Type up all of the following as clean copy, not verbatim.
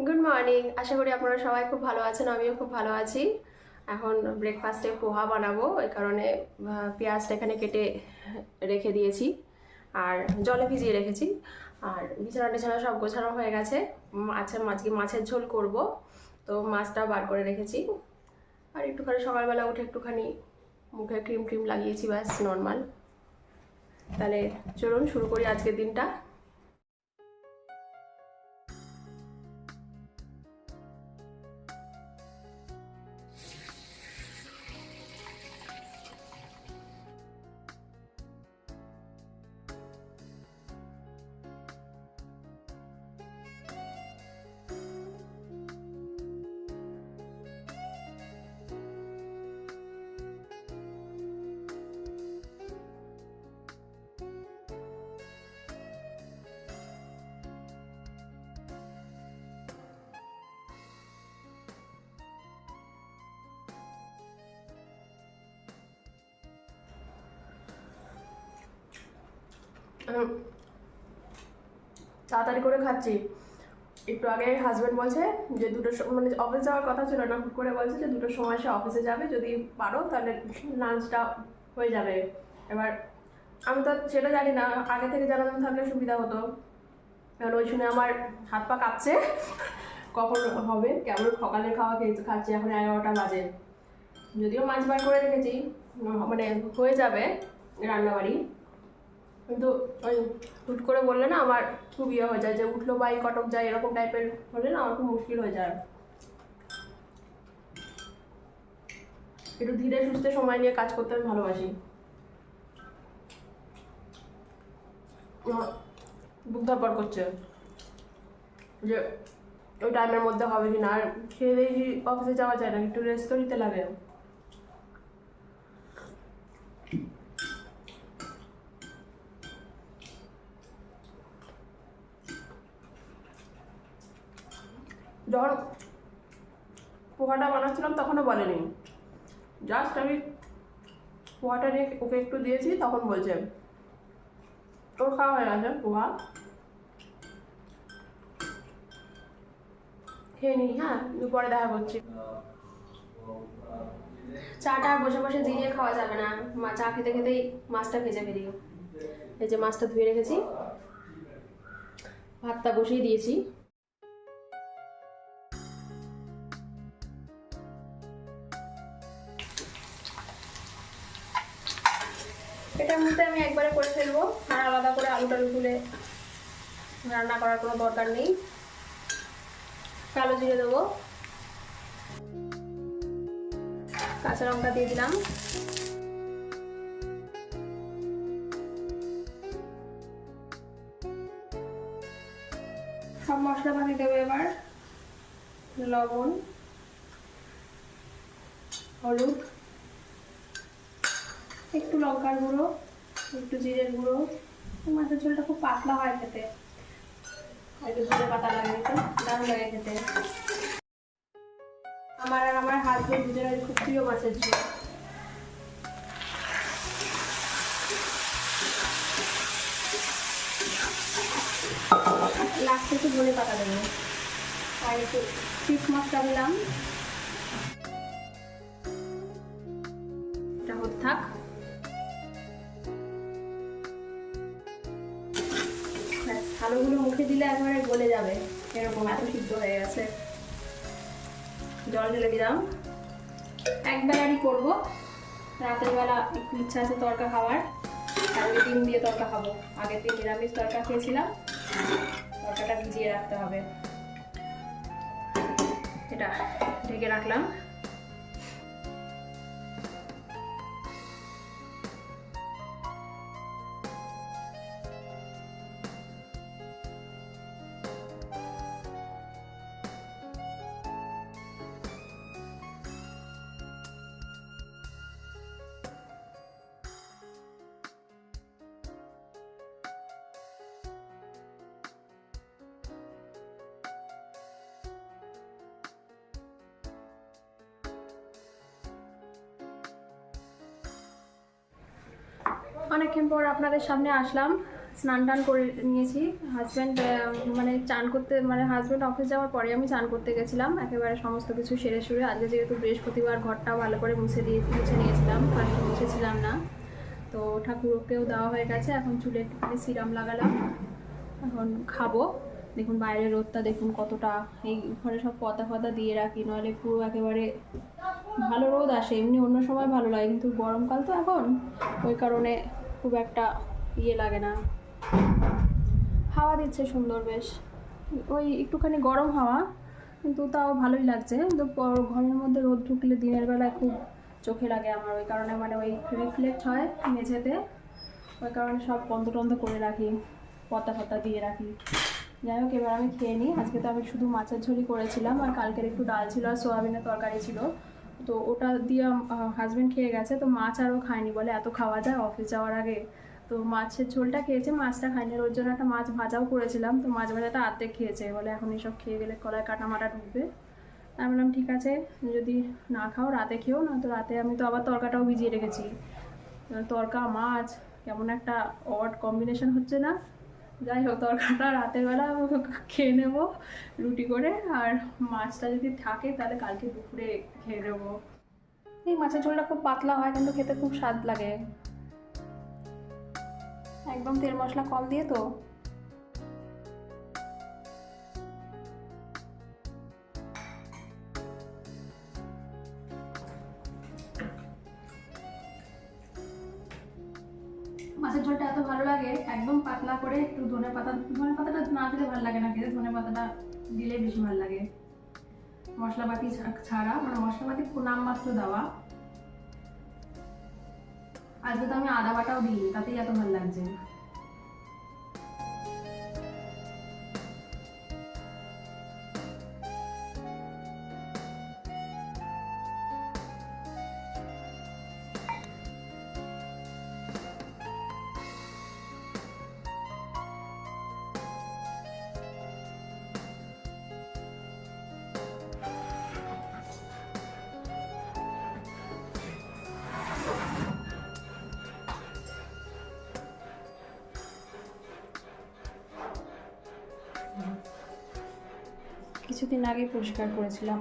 Good morning. আশা করি আপনারা সবাই খুব ভালো আছেন, আমিও খুব ভালো আছি। এখন ব্রেকফাস্টে পোহা বানাবো, এই কারণে পেঁয়াজটা এখানে কেটে রেখে দিয়েছি আর জলে ভিজিয়ে রেখেছি। আর বিছানা টিছানা সব গোছানো হয়ে গেছে। আজকে মাছের ঝোল করব, তো মাছটা বার করে রেখেছি। আর একটুখানি সকালবেলা উঠে একটুখানি মুখে ক্রিম ট্রিম লাগিয়েছি, ব্যাস নর্মাল। তাহলে চলুন শুরু করি আজকের দিনটা। তাড়াতাড়ি করে খাচ্ছি। একটু আগে হাজব্যান্ড বলছে যে মানে অফিস যাওয়ার কথা ছিল না, হুট করে বলছে যে 2টোর সময় সে অফিসে যাবে, যদি পারো তাহলে লাঞ্চটা হয়ে যাবে। এবার আমি তো সেটা জানি না, আগে থেকে জানানো থাকলে সুবিধা হতো। কারণ ওই শুনে আমার হাত পা কাঁপছে কখন হবে। কেমন সকালে খাওয়া খাচ্ছি, এখন 11টা বাজে। যদিও মাছ বার করে রেখেছি, মানে হয়ে যাবে রান্নাবাড়ি, কিন্তু ওই হুট করে বললে না আমার খুব ইয়ে হয়ে যায়, যে উঠলো বা কটক যায় এরকম টাইপের হলে না আমার খুব মুশকিল হয়ে যায়। একটু ধীরে সুস্থে সময় নিয়ে কাজ করতে আমি ভালোবাসি। বুক ধরপড় করছে যে ওই টাইমের মধ্যে হবে কি না। আর খেয়ে দিয়ে অফিসে যাওয়া যায় না, একটু রেস্ট তো নিতে লাগে। যখন পোহাটা বানাচ্ছিলাম তখনও বলেনি, জাস্ট আমি পোহাটা নিয়ে ওকে একটু দিয়েছি, তখন বলছে তোর খাওয়া হয়ে গেছে পোহা, খেয়ে নি। হ্যাঁ, পরে দেখা করছি। চাটা আর বসে বসে দিয়ে খাওয়া যাবে না, চা খেতে খেতেই মাছটা ভেজে ফেলি। এই যে মাছটা ধুয়ে রেখেছি, ভাতটা বসিয়ে দিয়েছি। এটার মধ্যে আমি একবারে করে ফেলবো, আর আলাদা করে আলু টালু তুলে রান্না করার কোনো দরকার নেই। কালো জিরে দেবো, কাঁচা লঙ্কা দিয়ে দিলাম, সব মশলাপাতি দেবো এবার। লবণ, হলুদ, একটু লঙ্কার গুঁড়ো, একটু জিরের গুঁড়ো। মাছের ঝোলটা খুব পাতলা হয় খেতে, একটু জিরে পাতা লাগে, একটু দারুণ লাগে খেতে। আমার আর আমার হাজবেন্ড দুজনের খুব প্রিয় মাছের ঝোল। লাস্টে একটু ধনে পাতা দেবো, আর একটু ফিশ মশলা দিলাম। এটা হতে থাক। আলুগুলো মুখে দিলে একবারে গলে যাবে, এরকম এত সিদ্ধ হয়ে গেছে। জল ঢেলে দিলাম। একবেলারই করবো, রাতের বেলা একটু ইচ্ছা আছে তরকা খাওয়ার, আজকে ডিম দিয়ে তরকা খাবো। আগের দিন নিরামিষ তরকা খেয়েছিলাম, তরকাটা ভিজিয়ে রাখতে হবে। এটা ঢেকে রাখলাম। অনেকক্ষণ পর আপনাদের সামনে আসলাম। স্নান টান করে নিয়েছি। হাজব্যান্ড মানে চান করতে, মানে হাজব্যান্ড অফিস যাওয়ার পরে আমি চান করতে গেছিলাম, একেবারে সমস্ত কিছু সেরে সুরে। আজকে যেহেতু বৃহস্পতিবার, ঘরটা ভালো করে মুছে নিয়েছিলাম, ফার্স্টে মুছেছিলাম না। তো ঠাকুরকেও দেওয়া হয়ে গেছে। এখন চুলে একটুখানি সিরাম লাগালাম, এখন খাবো। দেখুন বাইরের রোদটা দেখুন কতটা, এই ঘরে সব পর্দা ফর্দা দিয়ে রাখি, নাহলে পুরো একেবারে ভালো রোদ আসে। এমনি অন্য সময় ভালো লাগে, কিন্তু গরমকাল তো এখন, ওই কারণে খুব একটা লাগে না। হাওয়া দিচ্ছে সুন্দর বেশ, ওই একটুখানি গরম হাওয়া, কিন্তু তাও ভালোই লাগছে। কিন্তু ঘরের মধ্যে রোদ ঢুকলে দিনের বেলায় খুব চোখে লাগে আমার, ওই কারণে মানে ওই রিফ্লেক্ট হয় মেঝেতে, ওই কারণে সব বন্ধ টন্ধ করে রাখি, পর্দা ফর্দা দিয়ে রাখি। যাই হোক, এবার আমি খেয়ে নিই। আজকে তো আমি শুধু মাছের ঝোলই করেছিলাম, আর কালকের একটু ডাল ছিল আর সোয়াবিনের তরকারি ছিল, তো ওটা দিয়ে হাজব্যান্ড খেয়ে গেছে। তো মাছ আরও খায়নি, বলে এত খাওয়া যায় অফিস যাওয়ার আগে, তো মাছের ঝোলটা খেয়েছে, মাছটা খায়নি। ওর জন্য একটা মাছ ভাজাও করেছিলাম, তো মাছ ভাজাটা আর্ধেক খেয়েছে, বলে এখন এসব খেয়ে গেলে গলায় কাটা মাটা ঢুকবে। আমি বললাম ঠিক আছে, যদি না খাও রাতে খেও না, তো রাতে আমি তো আবার তরকাটাও ভিজিয়ে রেখেছি। তরকা মাছ কেমন একটা অড কম্বিনেশন হচ্ছে না? যাই হোক, তরকাটা রাতের বেলা খেয়ে নেবো রুটি করে, আর মাছটা যদি থাকে তাহলে কালকে দুপুরে খেয়ে নেবো। এই মাছের ঝোলটা খুব পাতলা হয়, কিন্তু খেতে খুব স্বাদ লাগে, একদম তেল মশলা কম দিয়ে তো। মাছের ঝোলটা এত ভালো লাগে, একদম পাতলা করে, একটু ধনে পাতাটা না দিলে ভালো লাগে না খেতে, ধনে পাতাটা দিলে বেশি ভালো লাগে। মশলাপাতি ছাড়া, মানে মশলাপাতি নামমাত্র দেওয়া। আজকে তো আমি আদা বাটাও দিই, তাতেই এত ভালো লাগছে। কিছুদিন আগে পরিষ্কার করেছিলাম।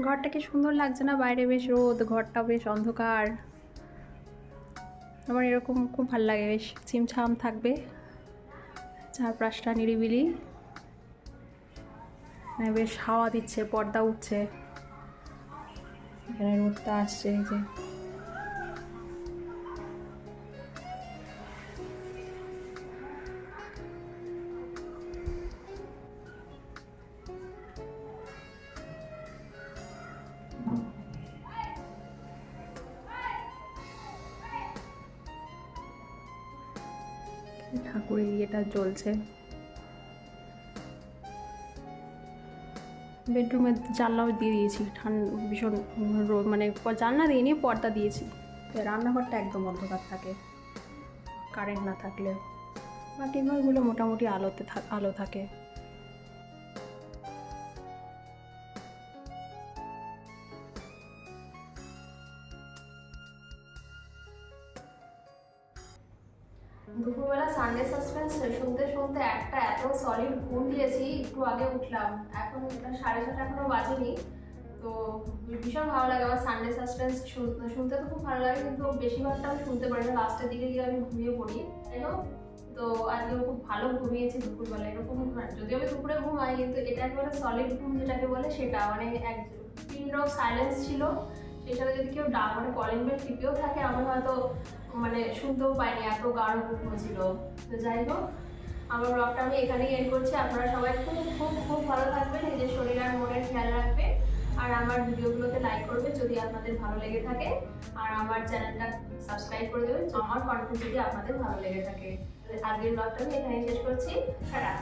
ঘরটা কি সুন্দর লাগছে না? বাইরে বেশ রোদ, ঘরটা বেশ অন্ধকার। আমার এরকম খুব ভালো লাগে, বেশ ছিমছাম থাকবে, চারপাশটা নিরিবিলি, বেশ হাওয়া দিচ্ছে, পর্দা উঠছে, এখানে রোদটা আসছে, এই যে ঠাকুরের ইয়েটা জ্বলছে। বেডরুমের জানলাও দিয়ে দিয়েছি, ভীষণ মানে জানলা দিইনি, পর্দা দিয়েছি। রান্নাঘরটা একদম অন্ধকার থাকে কারেন্ট না থাকলে, বাকি ঘরগুলো মোটামুটি আলো থাকে। দুপুরবেলা সানডে সাসপেন্স শুনতে শুনতে একটা এত সলিড ঘুম দিয়েছি, একটু আগে উঠলাম, এখন এটা 7:30 এখনো বাজেনি। তো ভীষণ ভালো লাগে আমার সানডে সাসপেন্স শুনতে তো খুব ভালো লাগে, কিন্তু বেশিরভাগটা আমি শুনতে পারি না, লাস্টের দিকে গিয়ে আমি ঘুমিয়ে পড়ি, তাই না? তো আজকে খুব ভালো ঘুমিয়েছি দুপুরবেলা। এরকম যদিও আমি দুপুরে ঘুমাই, কিন্তু এটা একেবারে সলিড ঘুম যেটাকে বলে সেটা, মানে এক পিন ড্রপ সাইলেন্স ছিল। সেই সাথে যদি কেউ মানে কলিং বেল টিপেও থাকে, আমি হয়তো মানে শুনতেও পাইনি, এত গাঢ় ঘুম ছিল। তো যাই হোক, আমার ব্লগটা আমি এখানেই এন্ড করছি। আপনারা সবাই খুব খুব খুব ভালো থাকবেন, নিজের শরীর আর মনের খেয়াল রাখবেন। আর আর আমার ভিডিওগুলোতে লাইক করবে যদি আপনাদের ভালো লেগে থাকে, আর আমার চ্যানেলটা সাবস্ক্রাইব করে দেবেন আমার কন্টেন্ট যদি আপনাদের ভালো লেগে থাকে। আজকের ব্লগটা আমি এখানেই শেষ করছি। টাটা।